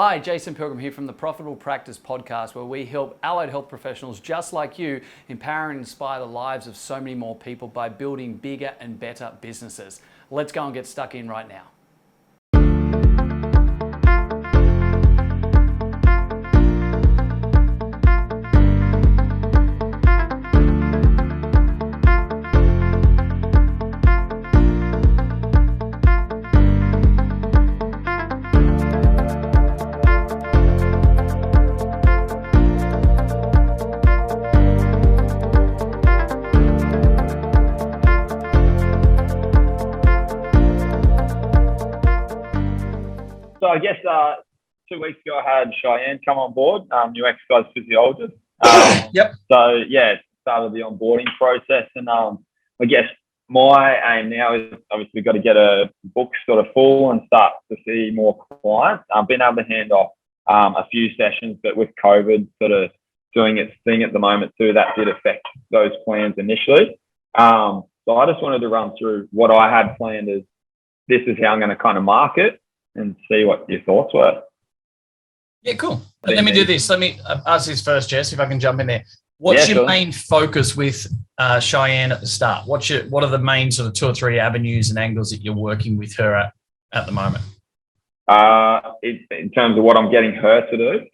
Hi, Jason Pilgrim here from the Profitable Practice Podcast, where we help allied health professionals just like you empower and inspire the lives of so many more people by building bigger and better businesses. Let's go and get stuck in right now. So I guess 2 weeks ago I had Cheyenne come on board, new exercise physiologist. Yep. So yeah, started the onboarding process, and I guess my aim now is obviously we've got to get a book sort of full and start to see more clients. I've been able to hand off a few sessions, but with COVID sort of doing its thing at the moment too, that did affect those plans initially. So I just wanted to run through what I had planned as this is how I'm going to kind of market and see what your thoughts were. Yeah, cool. Let me do this. Let me ask this first, Jess, if I can jump in there. What's your main focus with Cheyenne at the start? What are the main sort of 2 or 3 avenues and angles that you're working with her at the moment? In terms of what I'm getting her to do?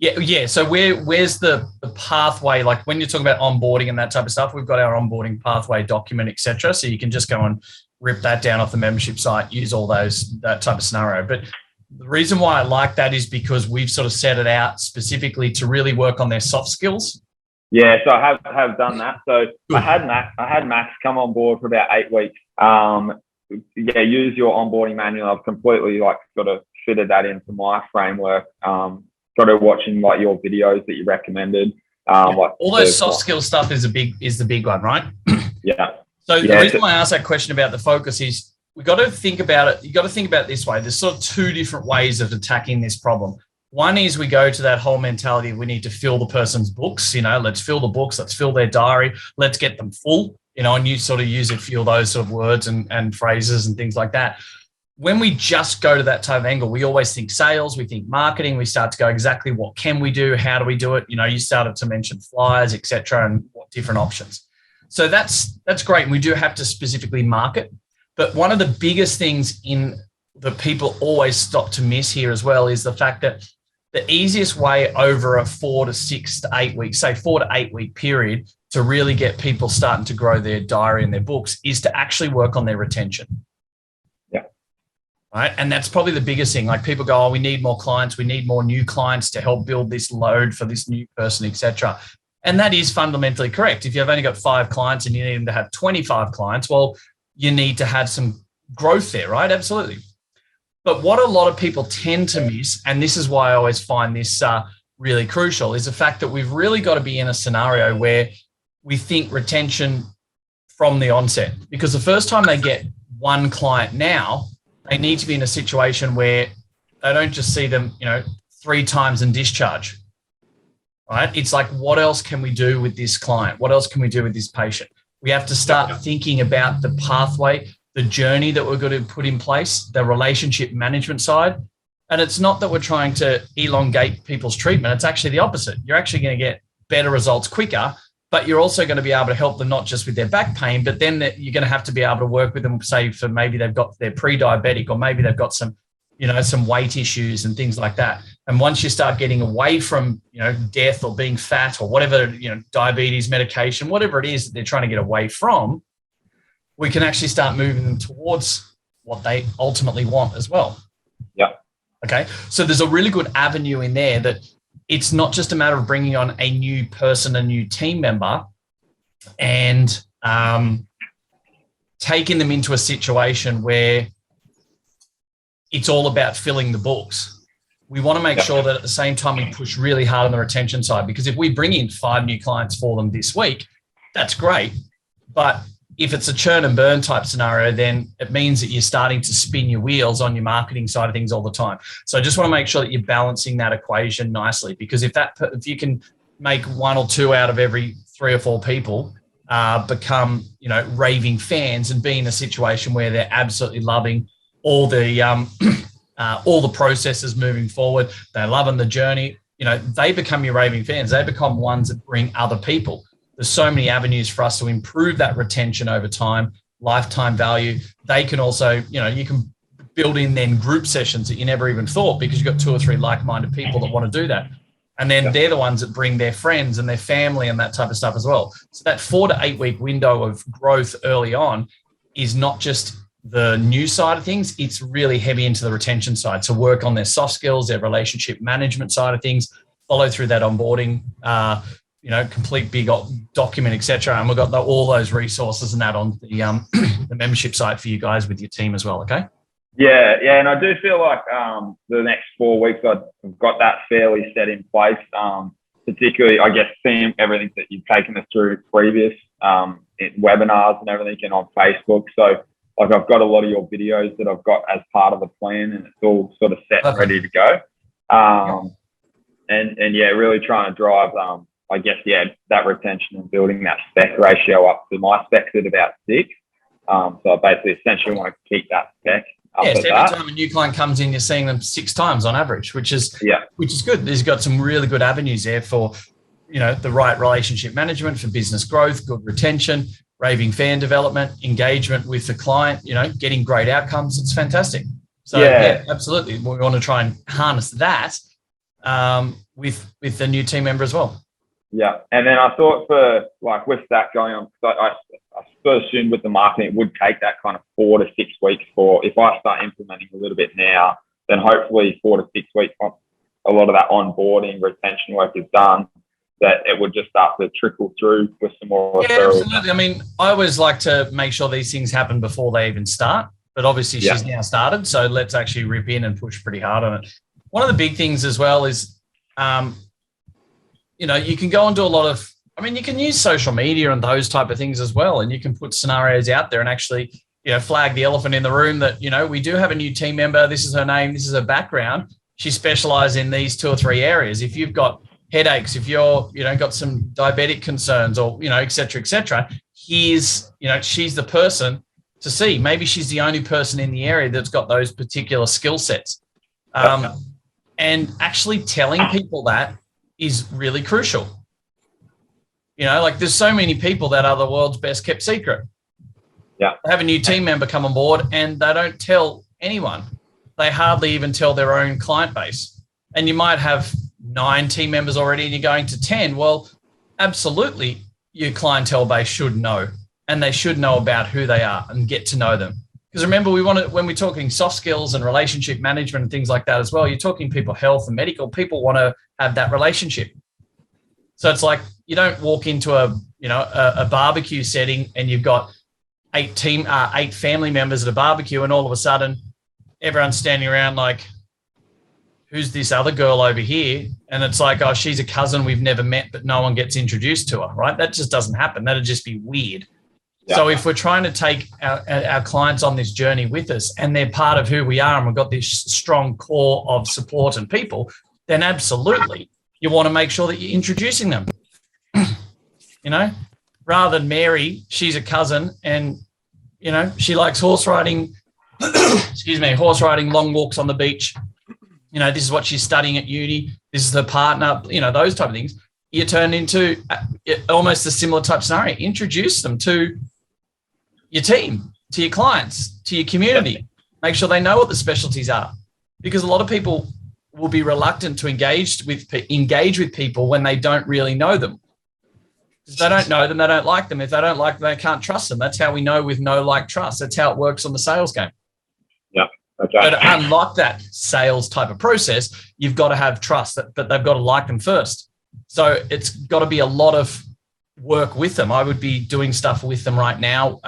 Yeah. So where's the pathway? Like when you're talking about onboarding and that type of stuff, we've got our onboarding pathway document, etc. So you can just go and rip that down off the membership site, use all that type of scenario. But the reason why I like that is because we've sort of set it out specifically to really work on their soft skills. Yeah, so I have done that. So I had Max come on board for about 8 weeks. Use your onboarding manual. I've completely sort of fitted that into my framework. Started watching your videos that you recommended. All those soft skill stuff is the big one, right? Yeah. So the reason why I asked that question about the focus is we've got to think about it. You've got to think about it this way. There's sort of 2 different ways of attacking this problem. One is we go to that whole mentality. We need to fill the person's books, let's fill the books, let's fill their diary, let's get them full, and you sort of use it, feel those sort of words and phrases and things like that. When we just go to that type of angle, we always think sales, we think marketing, we start to go exactly what can we do, how do we do it? You started to mention flyers, et cetera, and what different options. So that's great. And we do have to specifically market. But one of the biggest things that people always stop to miss here as well is the fact that the easiest way over a 4 to 6 to 8 weeks, say 4 to 8 week period, to really get people starting to grow their diary and their books is to actually work on their retention. Yeah. Right. And that's probably the biggest thing. Like people go, we need more clients. We need more new clients to help build this load for this new person, et cetera. And that is fundamentally correct. If you've only got 5 clients and you need them to have 25 clients, well, you need to have some growth there, right? Absolutely. But what a lot of people tend to miss, and this is why I always find this really crucial, is the fact that we've really got to be in a scenario where we think retention from the onset. Because the first time they get 1 client now, they need to be in a situation where they don't just see them, 3 times and discharge. Right? It's like, what else can we do with this client? What else can we do with this patient? We have to start thinking about the pathway, the journey that we're going to put in place, the relationship management side. And it's not that we're trying to elongate people's treatment. It's actually the opposite. You're actually going to get better results quicker, but you're also going to be able to help them not just with their back pain, but then you're going to have to be able to work with them, say, for maybe they're pre-diabetic, or maybe they've got some weight issues and things like that. And once you start getting away from, death or being fat or whatever, diabetes, medication, whatever it is that they're trying to get away from, we can actually start moving them towards what they ultimately want as well. Yeah. Okay. So there's a really good avenue in there that it's not just a matter of bringing on a new person, a new team member, and taking them into a situation where it's all about filling the books. We want to make sure that at the same time we push really hard on the retention side, because if we bring in 5 new clients for them this week, that's great. But if it's a churn and burn type scenario, then it means that you're starting to spin your wheels on your marketing side of things all the time. So I just want to make sure that you're balancing that equation nicely, because if you can make 1 or 2 out of every 3 or 4 people become, raving fans and be in a situation where they're absolutely loving all the all the processes moving forward. They're loving the journey. They become your raving fans. They become ones that bring other people. There's so many avenues for us to improve that retention over time, lifetime value. They can also, you can build in then group sessions that you never even thought, because you've got 2 or 3 like-minded people that want to do that. And then they're the ones that bring their friends and their family and that type of stuff as well. So that 4 to 8 week window of growth early on is not just the new side of things, it's really heavy into the retention side. So work on their soft skills, their relationship management side of things, follow through that onboarding, complete big document, etc. And we've got all those resources and that on the membership site for you guys with your team as well. Okay. Yeah, and I do feel like the next 4 weeks I've got that fairly set in place. Particularly, I guess, seeing everything that you've taken us through previous webinars and everything, and on Facebook. So, like, I've got a lot of your videos that I've got as part of the plan, and it's all sort of set and ready to go. And really trying to drive, that retention and building that spec ratio up to my spec's at about 6. So I basically essentially want to keep that spec. So every time a new client comes in, you're seeing them 6 times on average, which is good. There's got some really good avenues there for, the right relationship management, for business growth, good retention, raving fan development, engagement with the client, getting great outcomes. It's fantastic. So absolutely. We want to try and harness that with the new team member as well. Yeah. And then I thought with that going on, I sort of assumed with the marketing, it would take that kind of 4 to 6 weeks for, if I start implementing a little bit now, then hopefully 4 to 6 weeks, a lot of that onboarding retention work is done, that it would just start to trickle through with some more referrals. Absolutely. I mean, I always like to make sure these things happen before they even start, but obviously she's now started. So let's actually rip in and push pretty hard on it. One of the big things as well is, you can go and do a lot of, you can use social media and those type of things as well. And you can put scenarios out there and actually, flag the elephant in the room that, we do have a new team member. This is her name. This is her background. She specializes in these 2 or 3 areas. If you've got headaches, if you're, got some diabetic concerns or, et cetera, she's the person to see. Maybe she's the only person in the area that's got those particular skill sets. And actually telling people that is really crucial. There's so many people that are the world's best kept secret. Yeah. They have a new team member come on board and they don't tell anyone. They hardly even tell their own client base. And you might have 9 team members already and you're going to 10. Well, absolutely, your clientele base should know, and they should know about who they are and get to know them. Because remember, when we're talking soft skills and relationship management and things like that as well, you're talking people health and medical. People want to have that relationship. So it's like you don't walk into a barbecue setting and you've got 8 family members at a barbecue, and all of a sudden everyone's standing around like, who's this other girl over here? And it's like, oh, she's a cousin we've never met, but no one gets introduced to her, right? That just doesn't happen. That'd just be weird. Yeah. So if we're trying to take our clients on this journey with us and they're part of who we are and we've got this strong core of support and people, then absolutely you want to make sure that you're introducing them. Rather than Mary, she's a cousin and, she likes horse riding, horse riding, long walks on the beach. This is what she's studying at uni. This is her partner, those type of things. You turn into almost a similar type scenario. Introduce them to your team, to your clients, to your community. Make sure they know what the specialties are, because a lot of people will be reluctant to engage with people when they don't really know them. If they don't know them, they don't like them. If they don't like them, they can't trust them. That's how we know with no like trust. That's how it works on the sales game. Yeah. Okay. But to unlock that sales type of process, you've got to have trust that they've got to like them first. So it's got to be a lot of work with them. I would be doing stuff with them right now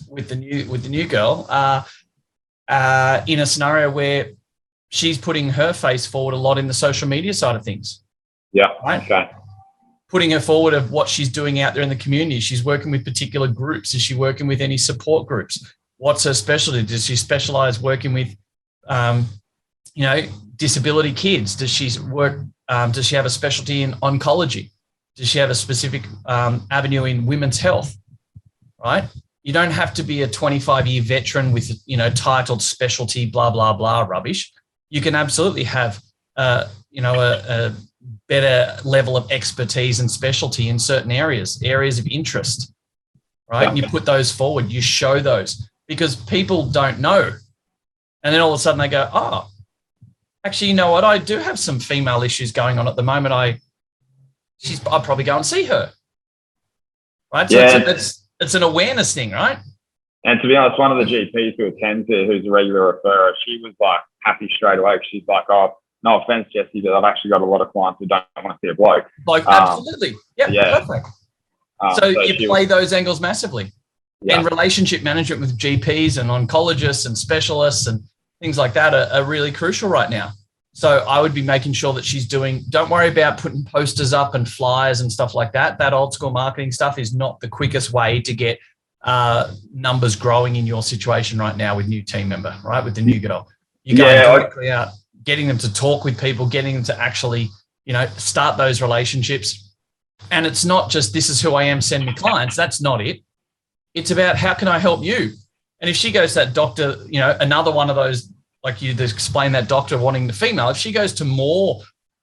with the new girl in a scenario where she's putting her face forward a lot in the social media side of things. Yeah. Right? Okay. Putting her forward of what she's doing out there in the community. She's working with particular groups. Is she working with any support groups? What's her specialty? Does she specialize working with, disability kids? Does she work? Does she have a specialty in oncology? Does she have a specific avenue in women's health? Right? You don't have to be a 25-year veteran with, titled specialty, blah, blah, blah rubbish. you can absolutely have, a better level of expertise and specialty in certain areas of interest, right? Yeah. And you put those forward, you show those, because people don't know. And then all of a sudden they go, oh, actually, you know what? I do have some female issues going on at the moment. I'll probably go and see her. Right. So Yeah. it's an awareness thing, right? And to be honest, one of the GPs who attends here, who's a regular referrer, she was like happy straight away. She's like, oh, no offense, Jesse, but I've actually got a lot of clients who don't want to see a bloke. Like, absolutely. Yeah. Perfect. So you play those angles massively. Yeah. And relationship management with GPs and oncologists and specialists and things like that are really crucial right now. So I would be making sure that she's don't worry about putting posters up and flyers and stuff like that. That old school marketing stuff is not the quickest way to get numbers growing in your situation right now with new team member, right? With the new girl. You're going directly out, getting them to talk with people, getting them to actually, start those relationships. And it's not just, this is who I am, send me clients. That's not it. It's about, how can I help you? And if she goes to that doctor, another one of those, like you explained, that doctor wanting the female, if she goes to more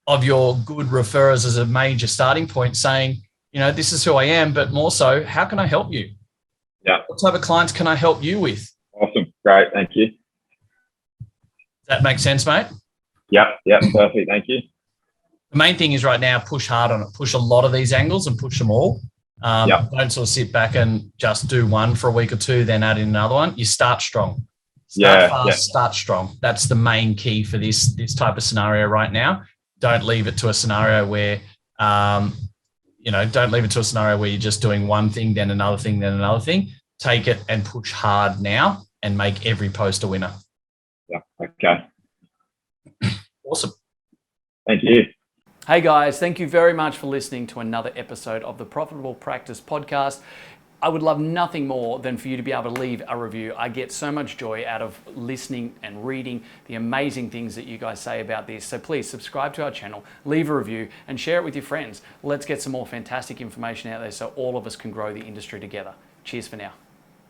of your good referrers as a major starting point, saying, this is who I am, but more so, how can I help you? Yeah. What type of clients can I help you with? Awesome. Great. Thank you. Does that make sense, mate? Yep. Perfect. Thank you. The main thing is right now, push hard on it. Push a lot of these angles and push them all. Don't sort of sit back and just do one for a week or two, then add in another one. You start strong. Start fast, start strong. That's the main key for this type of scenario right now. Don't leave it to a scenario where, you're just doing one thing, then another thing, then another thing. Take it and push hard now and make every post a winner. Yeah. Okay. Awesome. Thank you. Hey guys, thank you very much for listening to another episode of the Profitable Practice Podcast. I would love nothing more than for you to be able to leave a review. I get so much joy out of listening and reading the amazing things that you guys say about this. So please subscribe to our channel, leave a review, and share it with your friends. Let's get some more fantastic information out there so all of us can grow the industry together. Cheers for now.